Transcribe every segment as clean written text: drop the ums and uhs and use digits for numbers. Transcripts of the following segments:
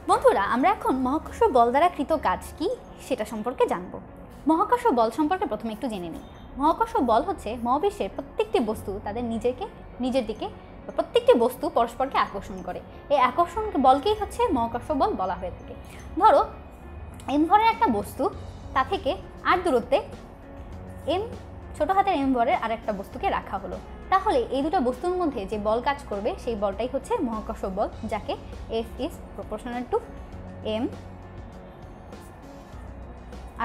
বন্ধুরা, আমরা এখন মহাকর্ষ বল দ্বারা কৃত কাজ কি সেটা সম্পর্কে জানব। মহাকর্ষ বল সম্পর্কে প্রথমে একটু জেনে নিই। মহাকর্ষ বল হচ্ছে মহাবিশ্বের প্রত্যেকটি বস্তু তাদের নিজের দিকে প্রত্যেকটি বস্তু পরস্পরকে আকর্ষণ করে। এই আকর্ষণ বলকেই হচ্ছে মহাকর্ষ বল বলা হয়ে থাকে। ধরো এম ভরের একটা বস্তু, তা থেকে আর দূরত্বে এম ছোট হাতের এম ভরের আর একটা বস্তুকে রাখা হলো, তাহলে এই দুটো বস্তুর মধ্যে যে বল কাজ করবে সেই বলটাই হচ্ছে মহাকর্ষ বল, যাকে F is proportional to m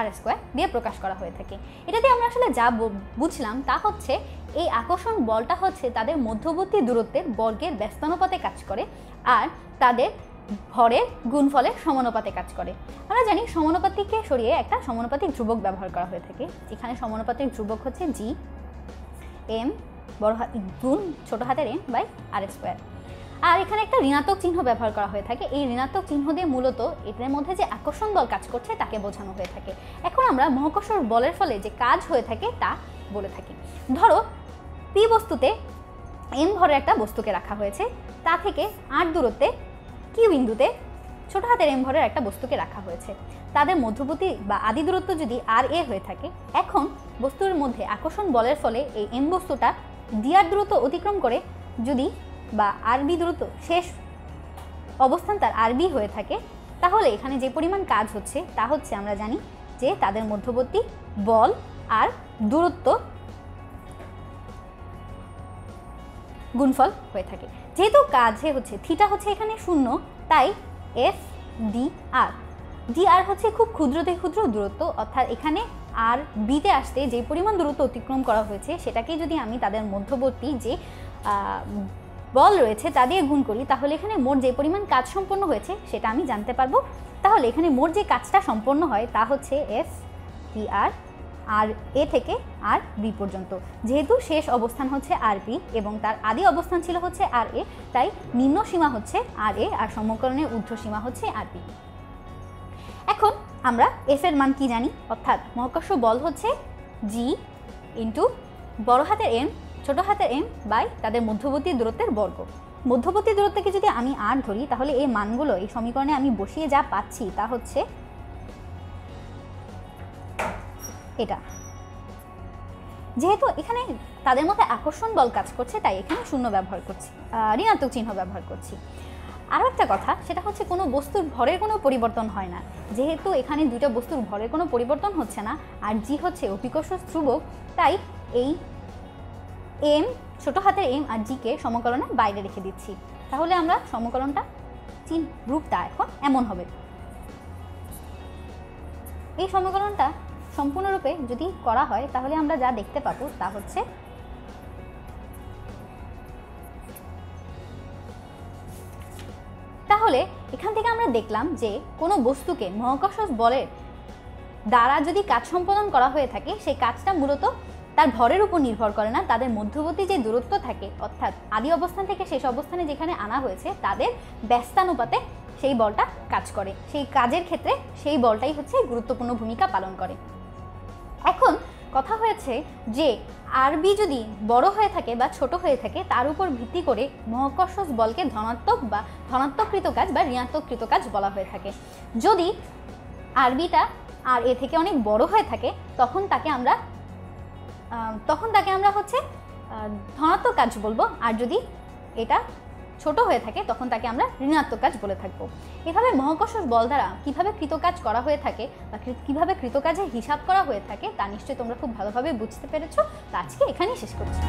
r² দিয়ে প্রকাশ করা হয়ে থাকে। এটা দিয়ে আমরা আসলে যা বুঝলাম তা হচ্ছে এই আকর্ষণ বলটা হচ্ছে তাদের মধ্যবর্তী দূরত্বের বর্গের ব্যস্তানুপাতে কাজ করে আর তাদের ভরের গুণফলের সমানুপাতে কাজ করে। আমরা জানি সমানুপাতিকে সরিয়ে একটা সমানুপাতিক ধ্রুবক ব্যবহার করা হয়ে থাকে। এখানে সমানুপাতিক ধ্রুবক হচ্ছে g m গুণ ছোট হাতের m বাই r²। আর এখানে একটা ঋণাত্মক চিহ্ন ব্যবহার করা হয়ে থাকে। এই ঋণাত্মক চিহ্ন দিয়ে মূলত এটার মধ্যে যে আকর্ষণ বল কাজ করছে তাকে বোঝানো হয়ে থাকে। এখন আমরা মহাকর্ষ বলের ফলে যে কাজ হয়ে থাকে তা বলে থাকি। ধরো পি বস্তুতে এম ভরের একটা বস্তুকে রাখা হয়েছে, তা থেকে আর দূরত্বে কিউ বিন্দুতে ছোট হাতের এম ভরের একটা বস্তুকে রাখা হয়েছে। তাদের মধ্যবর্তী বা আদি দূরত্ব যদি আর এ হয়ে থাকে, এখন বস্তুর মধ্যে আকর্ষণ বলের ফলে এই এম বস্তুটা ডিআর দূরত্ব অতিক্রম করে যদি বা আরবি দূরত্ব শেষ অবস্থান তার আরবি হয়ে থাকে, তাহলে এখানে যে পরিমাণ কাজ হচ্ছে তা হচ্ছে আমরা জানি যে তাদের মধ্যবর্তী বল আর দূরত্ব গুণফল হয়ে থাকে। যেহেতু কাজে হচ্ছে থিটা হচ্ছে এখানে 0, তাই এফ ডি আর হচ্ছে খুব ক্ষুদ্র থেকে ক্ষুদ্র দূরত্ব, অর্থাৎ এখানে আর বিতে আসতে যে পরিমাণ দূরত্ব অতিক্রম করা হয়েছে সেটাকে যদি আমি তাদের মধ্যবর্তী যে বল রয়েছে তা দিয়ে গুণ করি, তাহলে এখানে মোট যে পরিমাণ কাজ সম্পন্ন হয়েছে সেটা আমি জানতে পারবো। তাহলে এখানে মোট যে কাজটা সম্পন্ন হয় তা হচ্ছে এফ টি আর এ থেকে আর বি পর্যন্ত। যেহেতু শেষ অবস্থান হচ্ছে আর বি এবং তার আদি অবস্থান ছিল হচ্ছে আর এ, তাই নিম্ন সীমা হচ্ছে আর এ আর সমকরণের ঊর্ধ্ব সীমা হচ্ছে আর বি। এখন আমরা এফ এর মান কি জানি, অর্থাৎ মহাকর্ষ বল হচ্ছে জি ইন্টু বড় হাতের এম ছোট হাতের এম বাই তাদের মধ্যবর্তী দূরত্বের বর্গ। মধ্যবর্তী দূরত্বকে যদি আমি আর ধরি, তাহলে এই মানগুলো এই সমীকরণে আমি বসিয়ে যা পাচ্ছি তা হচ্ছে এটা। যেহেতু এখানে তাদের মধ্যে আকর্ষণ বল কাজ করছে, তাই এখানে শূন্য ব্যবহার করছি, ঋণাত্মক চিহ্ন ব্যবহার করছি। আরও একটা কথা, সেটা হচ্ছে কোনো বস্তুর ভরের কোনো পরিবর্তন হয় না। যেহেতু এখানে দুইটা বস্তুর ভরের কোনো পরিবর্তন হচ্ছে না আর জি হচ্ছে অভিকর্ষ ধ্রুবক, তাই এই এম ছোট হাতের এম আর জিকে সমকলনের বাইরে রেখে দিচ্ছি। তাহলে আমরা সমকলনটা রূপটা এখন এমন হবে। এই সমীকরণটা সম্পূর্ণরূপে যদি করা হয় তাহলে আমরা যা দেখতে পাবো তা হচ্ছে তাহলে এখান থেকে আমরা দেখলাম যে কোনো বস্তুকে মহাকর্ষ বলের দ্বারা যদি কাজ সম্পাদন করা হয়ে থাকে, সেই কাজটা মূলত তার ভরের উপর নির্ভর করে না, তাদের মধ্যবর্তী যে দূরত্ব থাকে অর্থাৎ আদি অবস্থান থেকে শেষ অবস্থানে যেখানে আনা হয়েছে তাদের ব্যস্তানুপাতে সেই বলটা কাজ করে। সেই কাজের ক্ষেত্রে সেই বলটাই হচ্ছে গুরুত্বপূর্ণ ভূমিকা পালন করে। এখন কথা হয়েছে যে আরবি যদি বড় হয়ে থাকে বা ছোট হয়ে থাকে, তার উপর ভিত্তি করে মহাকর্ষ বলকে ধনাত্মককৃত কাজ বা ঋণাত্মককৃত কাজ বলা হয়ে থাকে। যদি আরবিটা আর এ থেকে অনেক বড় হয়ে থাকে তখন তাকে আমরা হচ্ছে ধনাত্মক কাজ বলবো, আর যদি এটা ছোট হয়ে থাকে তখন তাকে আমরা ঋণাত্মক কাজ বলে থাকবো। এভাবে মহাকর্ষ বল দ্বারা কিভাবে কৃতকাজ করা হয়ে থাকে বা কিভাবে কৃতকাজের হিসাব করা হয়ে থাকে তা নিশ্চয়ই তোমরা খুব ভালোভাবে বুঝতে পেরেছো। তা আজকে এখানেই শেষ করছি।